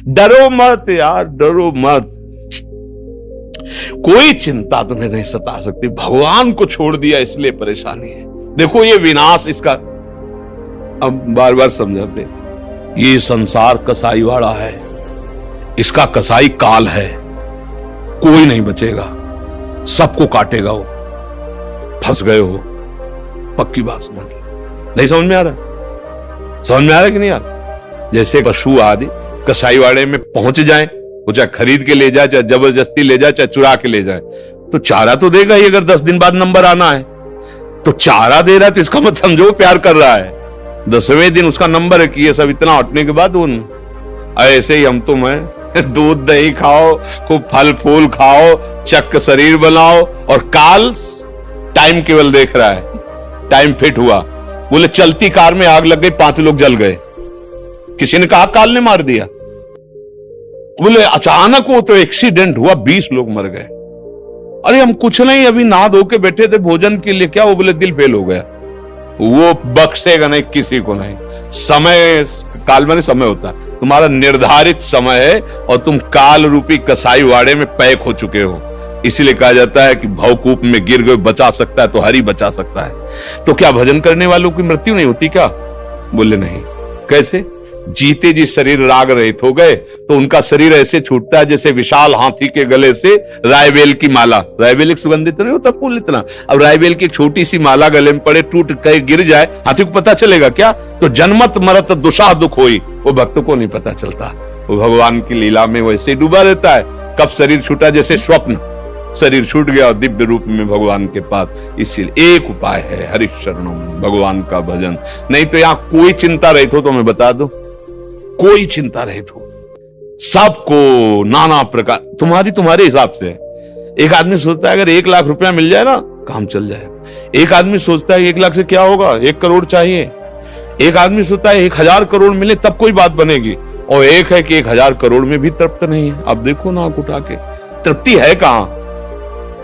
डरो मत यार, डरो मत, कोई चिंता तुम्हें नहीं सता सकती। भगवान को छोड़ दिया इसलिए परेशानी है। देखो ये विनाश इसका, अब बार बार समझाते, ये संसार कसाईवाड़ा है, इसका कसाई काल है, कोई नहीं बचेगा, सबको काटेगा वो। फंस गए हो, पक्की बात समझ लो। नहीं समझ में आ रहा? समझ में आ रहा कि नहीं आ रहा? जैसे पशु आदि कसाईवाड़े में पहुंच जाएं, वो चाहे खरीद के ले जाए, चाहे जबरदस्ती ले जाए, चाहे चुरा के ले जाए, तो चारा तो देगा ही। अगर 10 दिन बाद नंबर आना है तो चारा दे रहा है, तो इसका मत समझो प्यार कर रहा है। 10वें दिन उसका नंबर है कि ये सब इतना हटने के बाद उन ऐसे ही हम तुम हैं, दूध दही खाओ, खूब फल फूल खाओ, चक्क शरीर बनाओ, और काल टाइम केवल देख रहा है। टाइम फिट हुआ, बोले चलती कार में आग लग गई, 5 लोग जल गए, किसी ने कहा काल ने मार दिया। बोले अचानक वो तो एक्सीडेंट हुआ, 20 लोग मर गए। अरे हम कुछ नहीं, अभी नहा धो के बैठे थे भोजन के लिए, क्या? वो बोले दिल फेल हो गया। वो बख्शेगा नहीं किसी को नहीं। समय, काल में समय होता है, तुम्हारा निर्धारित समय है और तुम काल रूपी कसाई वाड़े में पैक हो चुके हो। इसीलिए कहा जाता है कि भवकूप में गिर गए, बचा सकता है तो हरि बचा सकता है। तो क्या भजन करने वालों की मृत्यु नहीं होती क्या? बोले नहीं। कैसे? जीते जी शरीर राग रहित हो गए तो उनका शरीर ऐसे छूटता है जैसे विशाल हाथी के गले से रायबेल की माला। रायबेल एक सुगंधित नहीं होता फूल इतना, अब रायबेल की छोटी सी माला गले में पड़े, टूट कहीं गिर जाए, हाथी को पता चलेगा क्या? तो जन्मत मरत दुषा दुख होई, वो भक्त को नहीं पता चलता। वो भगवान की लीला में वैसे डूबा रहता है। कब शरीर छूटा? जैसे स्वप्न, शरीर छूट गया और दिव्य रूप में भगवान के पास। इसीलिए एक उपाय है, हरि शरणम, भगवान का भजन। नहीं तो यहां कोई चिंता रहित हो तो मैं बता दूं, कोई चिंता रहित हो, सबको नाना प्रकार तुम्हारे हिसाब से। एक आदमी सोचता है अगर 1 लाख रुपया मिल जाए ना, काम चल जाए। एक आदमी सोचता है 1 लाख से क्या होगा, 1 करोड़ चाहिए। एक आदमी सोचता है 1000 करोड़ मिले तब कोई बात बनेगी, और एक है कि 1000 करोड़ में भी तृप्त नहीं है। अब देखो ना, उठा के तृप्ति है कहां?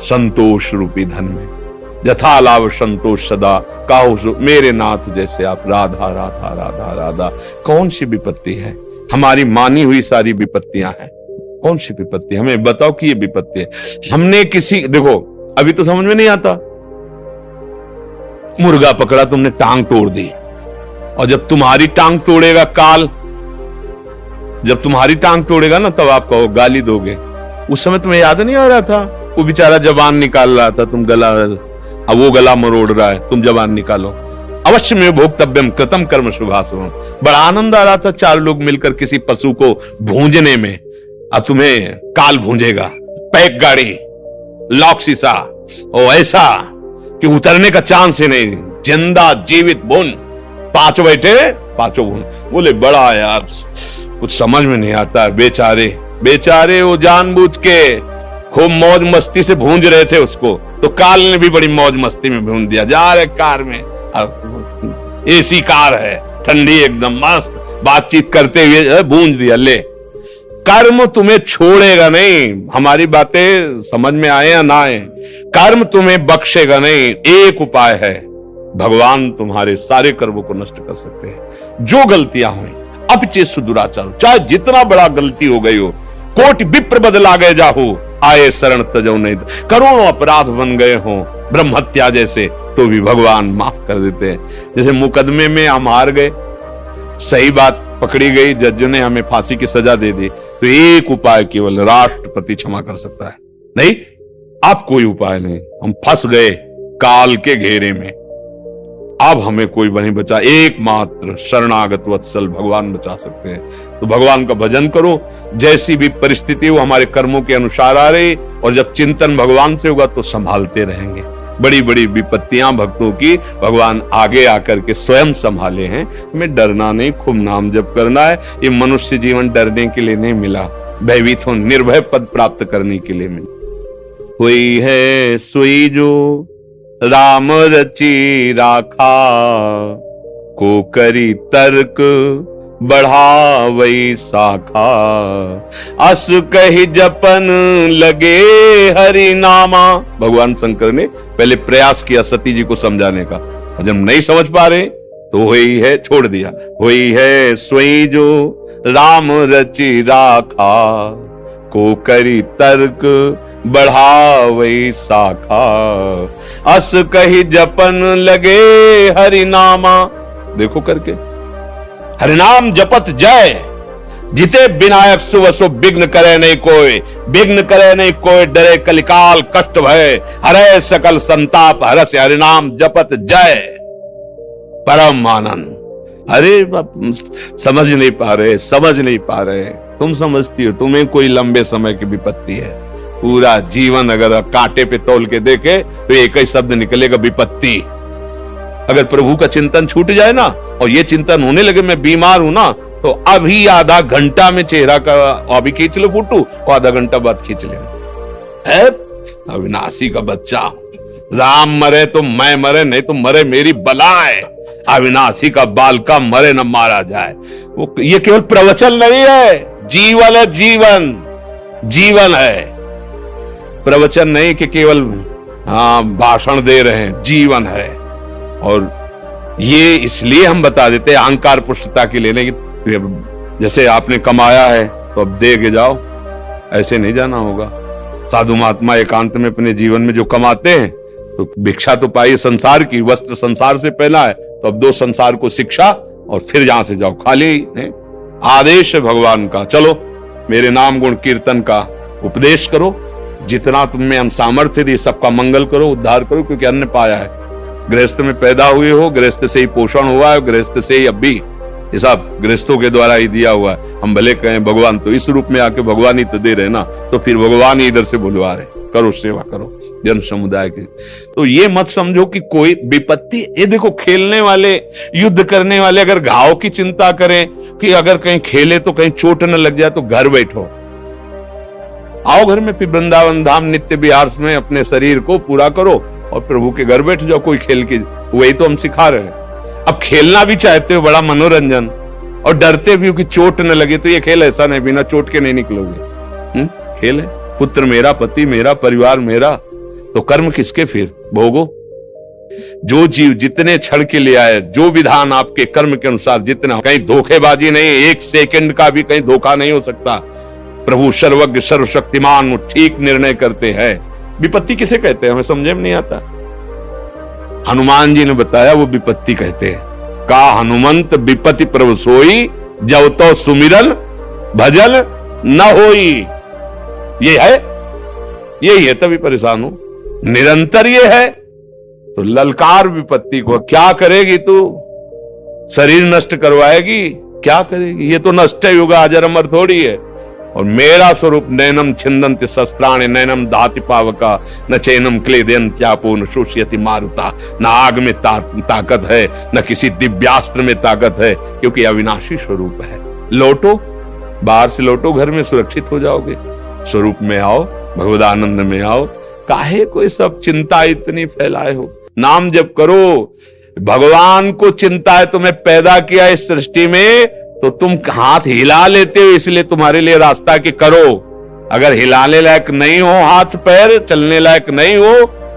संतोष रूपी धन में। यथा लाभ संतोष सदा, काहू मेरे नाथ जैसे आप, राधा राधा राधा राधा। कौन सी विपत्ति है? हमारी मानी हुई सारी विपत्तियां हैं। कौन सी विपत्ति? हमें बताओ कि ये विपत्ति है। हमने किसी, देखो अभी तो समझ में नहीं आता, मुर्गा पकड़ा तुमने, टांग तोड़ दी, और जब तुम्हारी टांग तोड़ेगा काल, जब तुम्हारी टांग तोड़ेगा ना, तब आप कहो गाली दोगे। उस समय तुम्हें याद नहीं आ रहा था? वो बेचारा जबान निकाल रहा था, तुम गला, अब वो गला मरोड़ रहा है, तुम जबान निकालो। अवश्य में भोक्तव्यम कृतम कर्म शुभाशुभम। बड़ा आनंद आ रहा था 4 लोग मिलकर किसी पशु को भूंजने में। अब तुम्हें काल भूंजेगा, पैक गाड़ी, लॉक शीशा, और ऐसा कि उतरने का चांस ही नहीं। जिंदा जीवित भून, 5 बैठे 5 भून। बोले बड़ा यार कुछ समझ में नहीं आता। बेचारे बेचारे वो जानबूझ के खूब मौज मस्ती से भूंज रहे थे उसको, तो काल ने भी बड़ी मौज मस्ती में भूंज दिया। जा रहे कार में, एसी कार है, ठंडी एकदम मस्त, बातचीत करते हुए भूंज दिया। ले, कर्म तुम्हें छोड़ेगा नहीं। हमारी बातें समझ में आए या ना आए, कर्म तुम्हें बख्शेगा नहीं। एक उपाय है, भगवान तुम्हारे सारे कर्मों को नष्ट कर सकते हैं। जो गलतियां हुई, अपचेत दुराचार, चाहे जितना बड़ा गलती हो गई हो, कोटि विप्र बदला गए जाहो, आए शरण तजो नहीं, करोड़ों अपराध बन गए हो ब्रह्म हत्या जैसे, तो भी भगवान माफ कर देते हैं। जैसे मुकदमे में हम हार गए, सही बात पकड़ी गई, जज ने हमें फांसी की सजा दे दी, तो एक उपाय केवल राष्ट्रपति क्षमा कर सकता है। नहीं, अब कोई उपाय नहीं। हम फंस गए काल के घेरे में, अब हमें कोई नहीं बचा। एकमात्र शरणागत वत्सल भगवान बचा सकते हैं। तो भगवान का भजन करो, जैसी भी परिस्थिति हो हमारे कर्मों के अनुसार आ रही, और जब चिंतन भगवान से होगा तो संभालते रहेंगे। बड़ी बड़ी विपत्तियां भक्तों की भगवान आगे आकर के स्वयं संभाले हैं। हमें डरना नहीं, खूब नाम जप करना है। ये मनुष्य जीवन डरने के लिए नहीं मिला, भयभीत हो निर्भय पद प्राप्त करने के लिए मिला। कोई है सोई जो राम रची राखा, को करी तर्क बढ़ावई शाखा, अस कही जपन लगे हरि नामा। भगवान शंकर ने पहले प्रयास किया सती जी को समझाने का, और जब नहीं समझ पा रहे तो हुई है, छोड़ दिया, हुई है सोई जो राम रचि राखा, को करी तर्क बढ़ावई शाखा, अस कही जपन लगे हरिनामा। देखो करके, हरिनाम जपत जय, जिते विनायक सुवसु विघ्न करे नहीं कोई, विघ्न करे नहीं कोई, डरे कलिकाल कष्ट भय, हरे सकल संताप हरस, हरिनाम जपत जय परम आनंद। अरे समझ नहीं पा रहे, समझ नहीं पा रहे। तुम समझती हो, तुम्हें कोई लंबे समय की विपत्ति है। पूरा जीवन अगर कांटे पे तौल के देखे तो एक ही शब्द निकलेगा, विपत्ति। अगर प्रभु का चिंतन छूट जाए ना, और ये चिंतन होने लगे मैं बीमार हूं ना, तो अभी आधा घंटा में चेहरा का अभी खींच लो फोटो, और आधा घंटा बाद खींच लेना। अविनाशी का बच्चा, राम मरे तो मैं मरे, नहीं तो मरे मेरी बलाए। अविनाशी का बालका मरे न मारा जाए। वो ये केवल प्रवचन नहीं है, जीवन है, जीवन जीवन है। प्रवचन नहीं कि केवल भाषण दे रहे हैं, जीवन है। और ये इसलिए हम बता देते हैं अहंकार पुष्टता के लिए नहीं, जैसे आपने कमाया है तो अब दे के जाओ, ऐसे नहीं जाना होगा। साधु महात्मा एकांत में अपने जीवन में जो कमाते हैं, तो भिक्षा तो पाई संसार की, वस्त्र संसार से पहला है, तो अब दो संसार को शिक्षा, और फिर जहां से जाओ खाली नहीं। आदेश है भगवान का, चलो मेरे नाम गुण कीर्तन का उपदेश करो, जितना तुम में हम सामर्थ्य दी सबका मंगल करो, उद्धार करो, क्योंकि अन्न पाया है। गृहस्थ में पैदा हुए हो, गृहस्थ से ही पोषण हुआ है, गृहस्थ से ही अब भी ये सब गृहस्थों के द्वारा ही दिया हुआ है। हम भले कहें भगवान तो इस रूप में आके भगवान ही तो दे रहे ना, तो फिर भगवान ही इधर से बुलवा रहे, करो सेवा करो जन समुदाय की। तो ये मत समझो कि कोई विपत्ति, ये देखो खेलने वाले, युद्ध करने वाले अगर घाव की चिंता करें कि अगर कहीं खेले तो कहीं चोट न लग जाए, तो घर बैठो, आओ घर में, फिर वृंदावन धाम नित्य विहार में अपने शरीर को पूरा करो और प्रभु के घर बैठ जाओ। कोई खेल की, वही तो हम सिखा रहे हैं। अब खेलना भी चाहते हो, बड़ा मनोरंजन, और डरते भी हो कि चोट न लगे, तो ये खेल ऐसा नहीं, बिना चोट के नहीं निकलोगे। खेल है, पुत्र मेरा, पति मेरा, परिवार मेरा, तो कर्म किसके फिर भोगो। जो जीव जितने क्षण के लिए आए, जो विधान आपके कर्म के अनुसार जितना, कहीं धोखेबाजी नहीं, एक सेकंड का भी कहीं धोखा नहीं हो सकता। प्रभु सर्वज्ञ सर्वशक्तिमान ठीक निर्णय करते हैं। विपत्ति किसे कहते हैं हमें समझे में नहीं आता। हनुमान जी ने बताया वो विपत्ति कहते हैं। का हनुमंत विपत्ति प्रभु सोई, जब तो सुमिरन भजन न होई। ये है, यही है, तभी परेशान हो। निरंतर ये है तो ललकार विपत्ति को, क्या करेगी तू, शरीर नष्ट करवाएगी, क्या करेगी, ये तो नष्ट युगा अजर अमर थोड़ी है। और मेरा स्वरूप नैनम छिंदन्ति शस्त्राणि नैनम दाति पावका न चैनम क्लेदयन्त्यापो न शोष्यति मारुता। न आग में ताकत है, न किसी दिव्यास्त्र में ताकत है, क्योंकि अविनाशी स्वरूप है। लौटो, बाहर से लौटो, घर में सुरक्षित हो जाओगे। स्वरूप में आओ, भगवदानंद में आओ। काहे कोई सब चिंता इतनी फैलाए हो। नाम जप करो। भगवान को चिंता है, तुम्हें पैदा किया इस सृष्टि में, तो तुम हाथ हिला लेते हो, इसलिए तुम्हारे लिए रास्ता कि करो। अगर हिलाने लायक नहीं हो, हाथ पैर चलने लायक नहीं हो,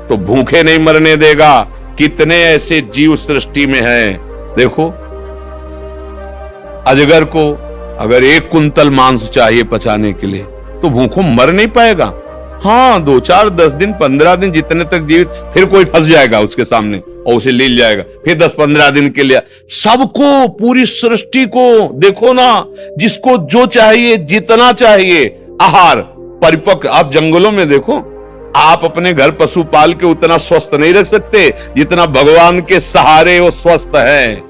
तो भूखे नहीं मरने देगा। कितने ऐसे जीव सृष्टि में हैं। देखो, अजगर को अगर 1 कुंतल मांस चाहिए पचाने के लिए, तो भूखों मर नहीं पाएगा। हाँ, 2, 4, 10 दिन, 15 दिन, जितने तक जीवित, फिर कोई फंस जाएगा उसके सामने और उसे ले जाएगा, फिर 10-15 दिन के लिए। सबको, पूरी सृष्टि को देखो ना, जिसको जो चाहिए, जितना चाहिए आहार परिपक्व। आप जंगलों में देखो, आप अपने घर पशु पाल के उतना स्वस्थ नहीं रख सकते जितना भगवान के सहारे वो स्वस्थ है।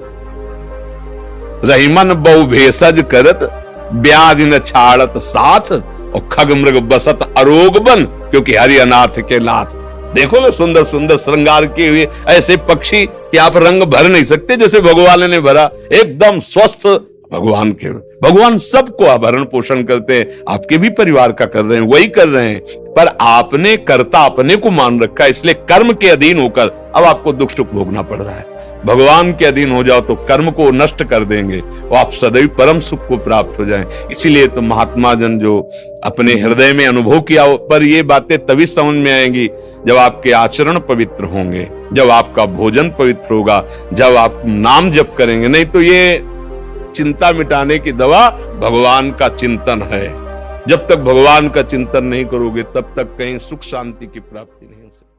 रहीमन बहु भेषज करत, व्याधि न छाड़त साथ, और खग मृग बसत अरोग बन, क्योंकि हरि अनाथ के नाथ। देखो ना, सुंदर सुंदर श्रृंगार किए हुए ऐसे पक्षी कि आप रंग भर नहीं सकते जैसे भगवान ने भरा। एकदम स्वस्थ भगवान के, भगवान सबको आभरण पोषण करते हैं। आपके भी परिवार का कर रहे हैं, वही कर रहे हैं, पर आपने कर्ता अपने को मान रखा है, इसलिए कर्म के अधीन होकर अब आपको दुख सुख भोगना पड़ रहा है। भगवान के अधीन हो जाओ तो कर्म को नष्ट कर देंगे और आप सदैव परम सुख को प्राप्त हो जाएं। इसीलिए तो महात्मा जन जो अपने हृदय में अनुभव किया, पर ये बातें तभी समझ में आएंगी जब आपके आचरण पवित्र होंगे, जब आपका भोजन पवित्र होगा, जब आप नाम जप करेंगे। नहीं तो ये चिंता मिटाने की दवा भगवान का चिंतन है। जब तक भगवान का चिंतन नहीं करोगे तब तक कहीं सुख शांति की प्राप्ति नहीं हो सकती।